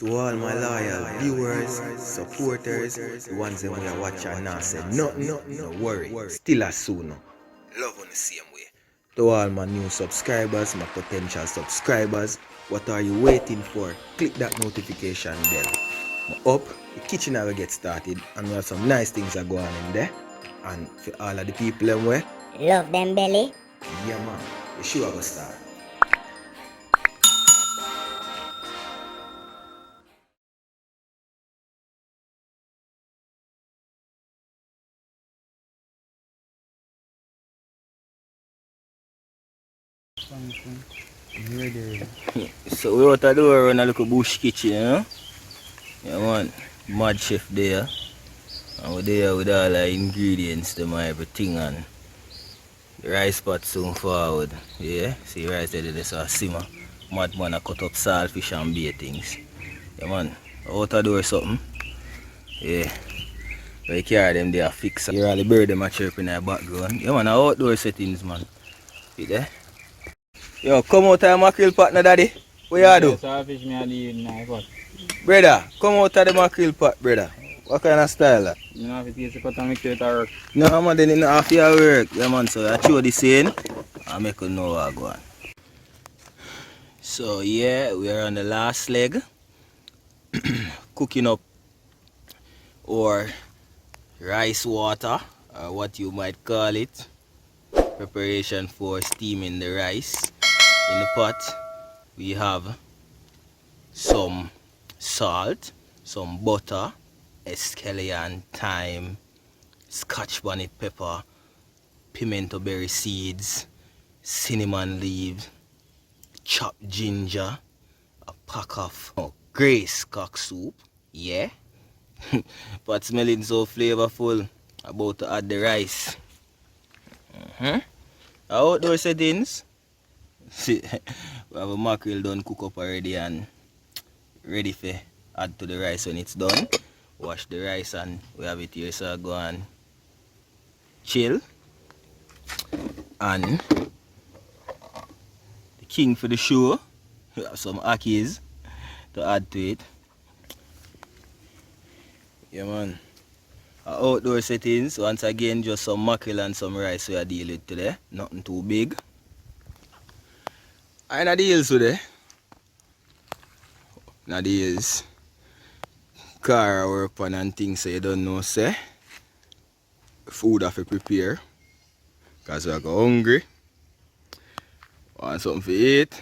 To all my loyal viewers, supporters, the ones that we are watching and now say nothing, no worry, still as soon. Love on the same way. To all my new subscribers, my potential subscribers, what are you waiting for? Click that notification bell. Up, the kitchen will get started and we have some nice things that go on in there. And for all of the people them way, love them belly. yeah man, the show will start. So we out the door run a little bush kitchen, you know? Yeah man, mad chef there. And we're there with all the ingredients, them and everything, and the rice pot soon forward. Yeah, see rice there, there's a simmer. Mad man a cut up saltfish and beer things. Yeah man, out the door something. Yeah. We carry them there fix. You all the bird them a chirping in the background. Yeah man, outdoor settings man. See there? Yo, come out of the mackerel pot now daddy. What you do? Saltfish me a deal in pot. Brother, come out of the mackerel pot, brother. What kind of style that? You know if it is a cut and make sure it work. No man, then it not half your work. Yeah man, so I show this in and make you know what I go on. So yeah, we are on the last leg. Cooking up our rice water, or what you might call it. Preparation for steaming the rice. In the pot we have some salt, some butter, escallion, thyme, scotch bonnet pepper, pimento berry seeds, cinnamon leaves, chopped ginger, a pack of grace cock soup, yeah. Pot smelling so flavorful. About to add the rice. Outdoor settings. See, we have a mackerel done cook up already and ready for add to the rice when it's done. Wash the rice and we have it here, so I go and chill. And the king for the show, we have some akis to add to it. Yeah man. Our outdoor settings, once again just some mackerel and some rice we are dealing with today. Nothing too big. I know the hills today. Now the hills. Car work on and things, so you don't know say. Food have to prepare. Because we are hungry. Want something to eat.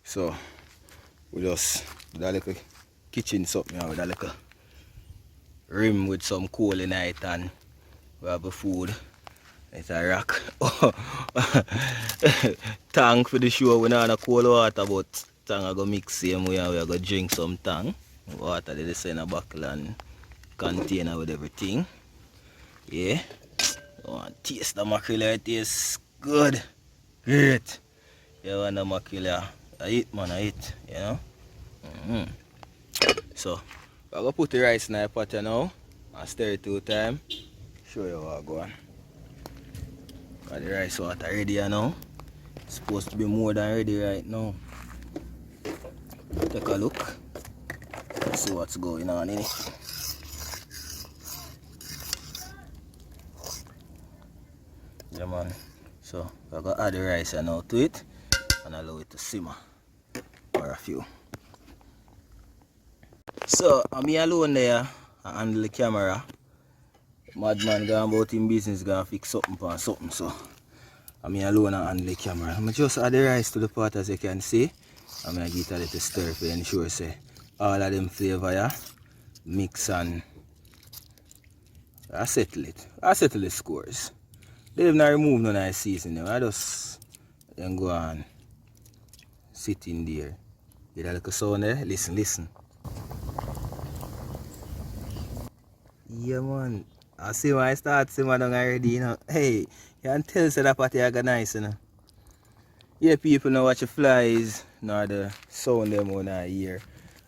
So we just do a little kitchen something with a little rim with some coal in it, and we have a food. It's a rock. Tank for the show. We don't have cold water, but tank I go mix same way and we are going to drink some tank. Water they send a buckle and container with everything. Yeah. Oh, taste the mackerel, it tastes good. Great. You want the mackerel, I eat man, I eat, you know. So I'm going to put the rice in the pot now and stir it 2 times. Show you what I go on. Got the rice water ready now. It's supposed to be more than ready right now. Take a look. Let's see what's going on in it. Yeah man. So I'm going to add the rice now to it and allow it to simmer for a few. So I'm here alone there. I handle the camera. Madman going about in business, gonna fix something for something, so I'm here alone and handle the camera. I'm just add the rice to the pot as you can see. I'm gonna get a little stir to ensure say all of them flavor yeah, mix and I settle it. I settle the scores. They have not removed none of the seasoning. I just then go and sit in there. Get a little sound there. Listen. Yeah man, I see when I start simmering down already, you know. Hey, you can tell say that party I got nice, you know. Yeah, people know watch the flies, nor the sound them when I hear.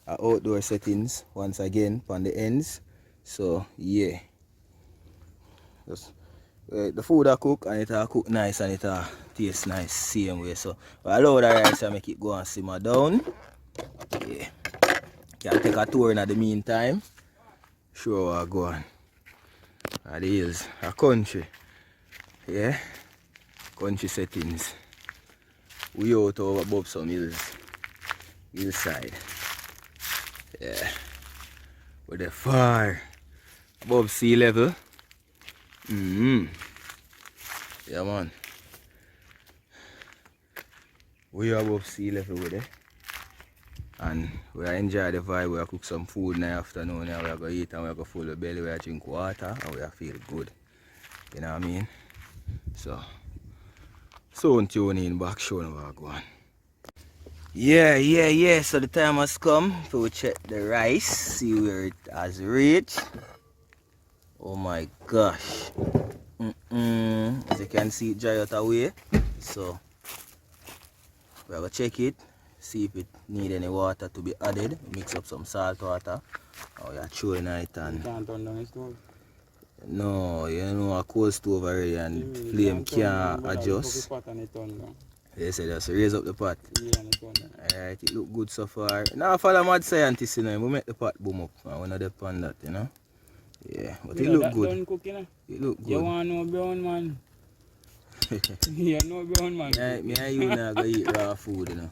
Outdoor settings, once again, on the ends. So, yeah. Just, the food I cook and it cook nice and it taste nice, same way. So, I allow the rice and make it go and simmer down. Yeah. Can take a tour in the meantime. Show what go on. At the hills. A country. Yeah. Country settings. We out over above some hills. Hillside. Yeah. With the far above sea level. Yeah man. We are above sea level with it. And we are enjoy the vibe. We are cook some food in the afternoon. We are going to eat and we are going to full the belly. We are drink water and we are feel good. You know what I mean? So tune in back show now what go on. Yeah. So the time has come to check the rice. See where it has reached. Oh my gosh. As you can see it dry out away. So we are going to check it. See if it need any water to be added. Mix up some salt water. Oh, you're chewing it and... You can't turn down the stove. No, you know a cold stove already and flame can't adjust. They say just raise up the pot. Yeah, and it turn down. Alright, it look good so far. Now follow mad scientists, you know, we make the pot boom up. And we not depend on that, you know. Yeah, but it look good. Done cook, you know? It look good. You want no brown man? You no brown man. Me and you not gonna eat raw food, you know.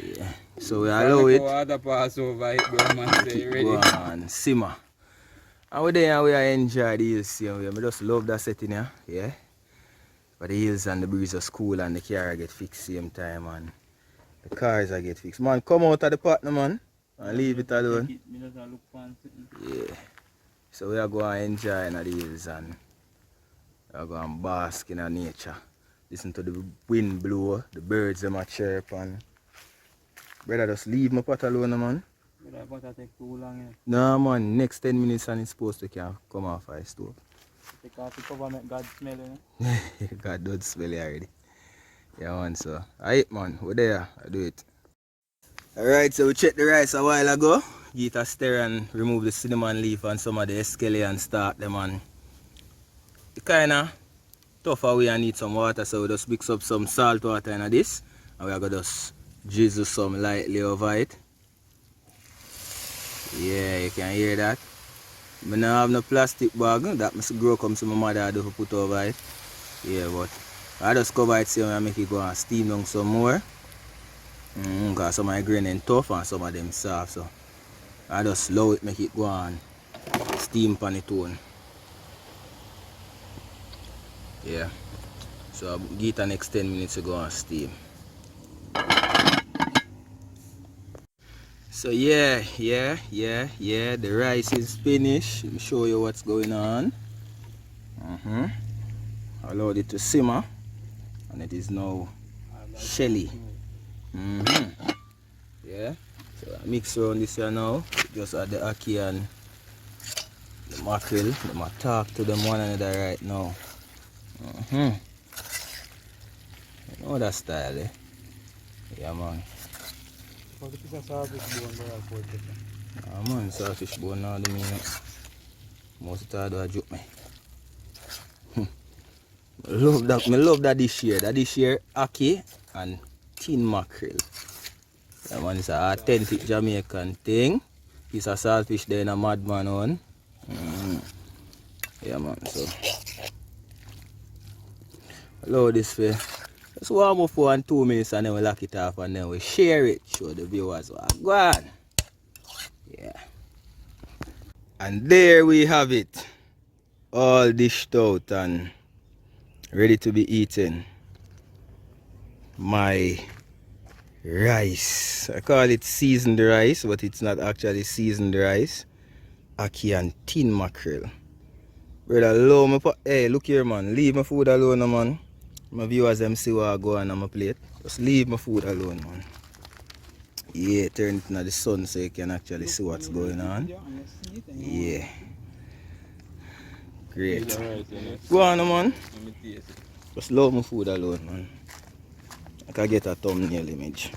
Yeah. So we allow it. Water pass over it, brown man say ready. Go on, simmer. And we there and we enjoy the hills, you know. I just love that setting here, yeah. But the hills and the breeze are cool and the car get fixed same time and the cars are get fixed. Man, come out of the partner, man, and leave it alone. Yeah. So we are going to enjoy the hills and we are going to bask in nature. Listen to the wind blow, the birds them a chirp and brother just leave my pot alone, man. But that butter take too long, yeah. No man, next 10 minutes and it's supposed to can come off our stove. Take off the cover make God smell, you know? God don't smell it already. Yeah man, so alright man, we're there, I do it. Alright, so we checked the rice a while ago. Give it a stir and remove the cinnamon leaf and some of the escalate and start them and it kinda tough away and need some water, so we just mix up some salt water in this and we're gonna just drizzle some lightly over it. Yeah, you can hear that. I don't have no plastic bag that must grow come to my mother to put over it. Yeah, but I just cover it so I make it go and steam down some more. Because some of my grain is tough and some of them soft, so I just slow it, make it go and steam on its own. Yeah. So I'll give it the next 10 minutes to go and steam. So yeah, the rice is finished. Let me show you what's going on. Allowed it to simmer and it is now shelly. Yeah, so I mix around this here now. Just add the ackee and the mackerel. I'm gonna talk to them one another right now. You know that style, eh? Yeah man. Man, saltfish bone now do me most of the time do joke me. I love that dish here. That dish here, ackee and tin mackerel. Yeah man, it's an authentic Jamaican thing. It's a saltfish there in a madman one. Yeah man, so allow this for just warm up for 1 2 minutes and then we lock it off and then we share it, show the viewers what go on. Yeah. And there we have it. All dished out and ready to be eaten. My rice. I call it seasoned rice, but it's not actually seasoned rice. Ackee and tin mackerel. Brother, allow me. Hey, look here, man. Leave my food alone, man. My viewers them see what I go on my plate. Just leave my food alone, man. Yeah, turn it into the sun so you can actually see what's going on. Yeah. Great. Go on, man. Just love my food alone, man. I can get a thumbnail image.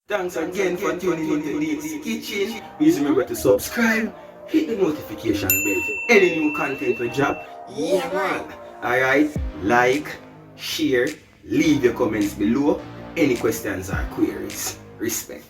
Thanks again for tuning into this kitchen. Please remember to subscribe, hit the notification bell for any new content we drop. Yeah man. Alright, like, share, leave your comments below. Any questions or queries. Respect.